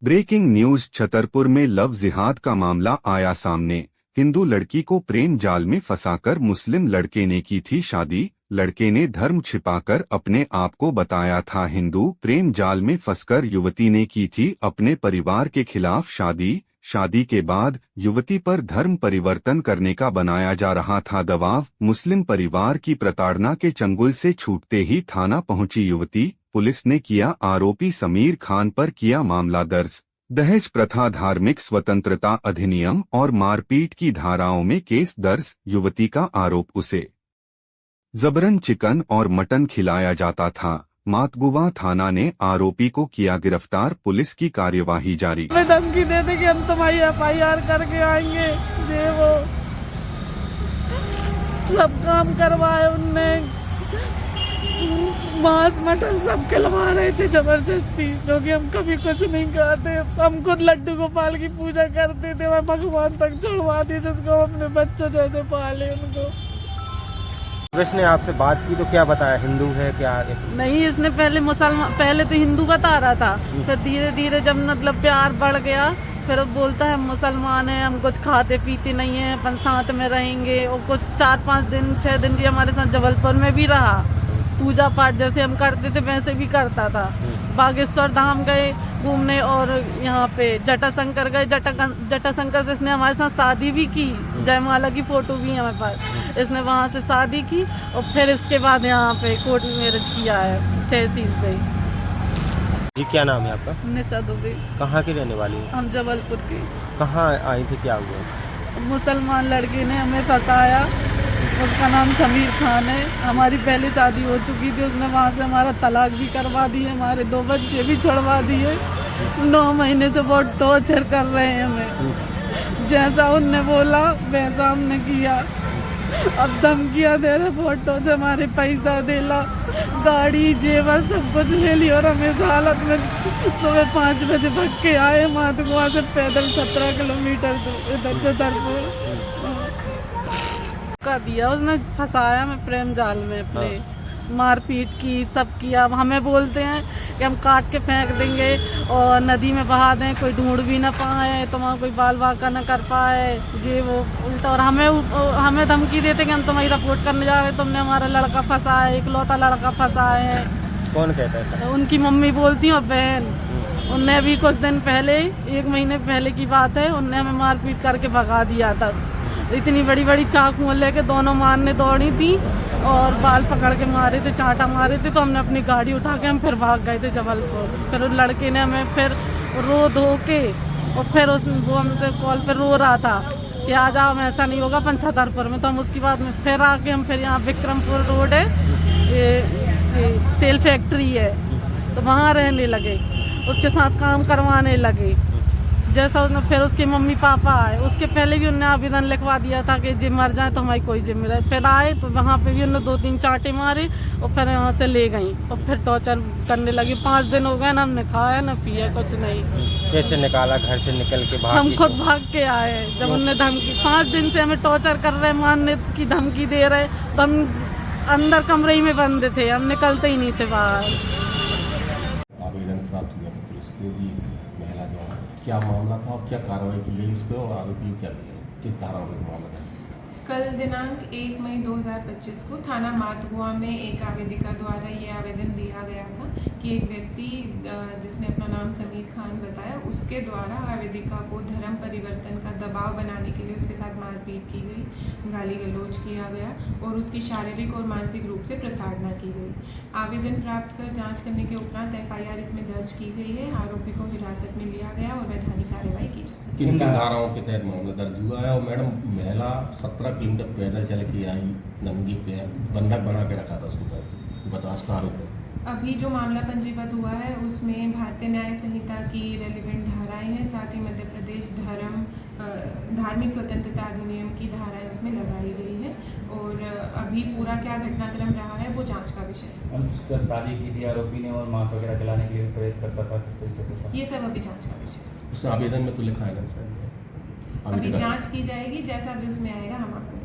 Breaking news. Chhatarpur में love जिहाद का मामला आया सामने। हिंदू लड़की को प्रेम जाल में फंसाकर मुस्लिम लड़के ने की थी शादी। लड़के ने धर्म छिपाकर अपने आप को बताया था हिंदू। प्रेम जाल में फंसकर युवती ने की थी अपने परिवार के खिलाफ शादी। शादी के बाद युवती पर धर्म परिवर्तन करने का बनाया जा रहा था दबाव। मुस्लिम परिवार की प्रताड़ना के चंगुल से छूटते ही थाना पहुंची युवती। पुलिस ने किया आरोपी समीर खान पर किया मामला दर्ज। दहेज प्रथा, धार्मिक स्वतंत्रता अधिनियम और मारपीट की धाराओं में केस दर्ज। युवती का आरोप, उसे जबरन चिकन और मटन खिलाया जाता था। मातगुवा थाना ने आरोपी को किया गिरफ्तार। पुलिस की कार्यवाही जारी। धमकी देते कि हम तुम्हारी FIR करके आएंगे। ये वो सब काम करवाए उनने। मांस मटन सब खिलवा रहे थे जबरदस्ती, क्योंकि हम कभी कुछ नहीं खाते। हम खुद लड्डू गोपाल की पूजा करते थे। मैं भगवान तक चढ़वाती जिसको अपने बच्चों जैसे पाले उनको। इसने आपसे बात की तो क्या बताया, हिंदू है क्या? नहीं, इसने पहले तो हिंदू बता रहा था, फिर धीरे धीरे जब मतलब प्यार बढ़ गया फिर अब बोलता है हम मुसलमान हैं, हम कुछ खाते पीते नहीं है, अपन साथ में रहेंगे। और कुछ 4-5 दिन 6 दिन भी हमारे साथ जबलपुर में भी रहा। पूजा पाठ जैसे हम करते थे वैसे भी करता था। बागेश्वर धाम गए घूमने और यहाँ पे जटाशंकर गए। जटाशंकर से इसने हमारे साथ शादी भी की। जयमाला की फोटो भी है हमारे पास। इसने वहाँ से शादी की और फिर इसके बाद यहाँ पे कोर्ट मैरिज किया है तहसील से। जी, क्या नाम है आपका? निशा दुबे। कहाँ की रहने वाली है? हम जबलपुर की। कहाँ आई थी, क्या हुआ? मुसलमान लड़के ने हमें फंसाया। उसका नाम समीर खान है। हमारी पहले शादी हो चुकी थी। उसने वहाँ से हमारा तलाक भी करवा दिए, हमारे 2 बच्चे भी छुड़वा दिए। 9 महीने से बहुत टॉर्चर कर रहे हैं हमें। जैसा उनने बोला वैसा हमने किया। अब धमकियाँ दे रहे, फोटो से हमारे पैसा देला, गाड़ी जेवर सब कुछ ले लिया। और हमें हालत में सुबह 5 बजे भग के आए मातगुवा से पैदल 17 किलोमीटर इधर छतरपुर का दिया। उसने फंसाया हमें प्रेम जाल में अपने। मारपीट की, सब किया। हमें बोलते हैं कि हम काट के फेंक देंगे और नदी में बहा दें, कोई ढूंढ भी ना पाए, तो वहाँ कोई बाल वाका ना कर पाए। ये वो उल्टा। और हमें धमकी देते कि हम तुम्हारी रिपोर्ट करने जा रहे, तुमने हमारा लड़का फंसा है, इकलौता लड़का फंसा है। कौन कहता है? उनकी मम्मी बोलती और बहन। उनने अभी कुछ दिन पहले, 1 महीने पहले की बात है, उनने हमें मारपीट करके भगा दिया था। इतनी बड़ी बड़ी चाकू लेके दोनों मारने दौड़ी थी और बाल पकड़ के मारे थे, चांटा मारे थे। तो हमने अपनी गाड़ी उठा के हम फिर भाग गए थे जबलपुर। फिर उस लड़के ने हमें फिर रो धो के और फिर वो हमसे कॉल पर रो रहा था कि आ जाओ, हम ऐसा नहीं होगा अपन छतरपुर में। तो हम उसकी बाद में फिर आके हम फिर यहाँ विक्रमपुर रोड है, ये तेल फैक्ट्री है, तो वहाँ रहने लगे। उसके साथ काम करवाने लगे। जैसा उसने फिर उसके मम्मी पापा आए, उसके पहले भी उन्होंने आवेदन लिखवा दिया था कि जिम मर जाए तो हमारी कोई जिम्मेदारी। फिर आए तो वहाँ पे भी उन्होंने 2-3 चांटे मारे और फिर यहाँ से ले गई और फिर टॉर्चर करने लगी। 5 दिन हो गए ना, हमने खाया ना पिया कुछ नहीं। कैसे निकाला घर से? निकल के भाग? हम खुद भाग के आए। जब उनने धमकी, 5 दिन से हमें टॉर्चर कर रहे, मारने की धमकी दे रहे, तो हम अंदर कमरे ही में बंद थे, हम निकलते ही नहीं थे बाहर। आवेदन प्राप्त हुआ था पुलिस के लिए, महिला जो क्या मामला था और क्या कार्रवाई की गई इस पर, और आरोपी क्या मिले, किस धाराओं में मामला था? कल दिनांक 1 मई 2025 को थाना मातगुआ में एक आवेदिका द्वारा ये आवेदन दिया गया था कि एक व्यक्ति जिसने अपना नाम समीर खान बताया, उसके द्वारा आवेदिका को धर्म परिवर्तन का दबाव बनाने के लिए उसके साथ मारपीट की गई, गाली गलौज किया गया और उसकी शारीरिक और मानसिक रूप से प्रताड़ना की गई। आवेदन प्राप्त कर जांच करने के उपरांत FIR इसमें दर्ज की गई है। आरोपी को हिरासत में लिया गया और वैधानिक कार्रवाई की जाए। किन धाराओं के तहत मामला दर्ज हुआ है? और मैडम, महिला 17 किलोमीटर पैदल चल के आई, नंगे पैर, बंधक बना के रखा था उसको, बताश का आरोप है। अभी जो मामला पंजीबद्ध हुआ है उसमें भारतीय न्याय संहिता की रेलिवेंट धाराएं हैं, साथ ही मध्य प्रदेश धार्मिक स्वतंत्रता अधिनियम की धाराएं उसमें लगाई गई है। और अभी पूरा क्या घटनाक्रम रहा है वो जांच का विषय है। शादी की थी आरोपी ने और मांस वगैरह खिलाने के लिए प्रेरित करता था, किस तरीके से था ये सब अभी जांच का विषय है। उस आवेदन में तो लिखा है ना सर? अभी जांच की जाएगी, जैसा भी उसमें आएगा हम आपको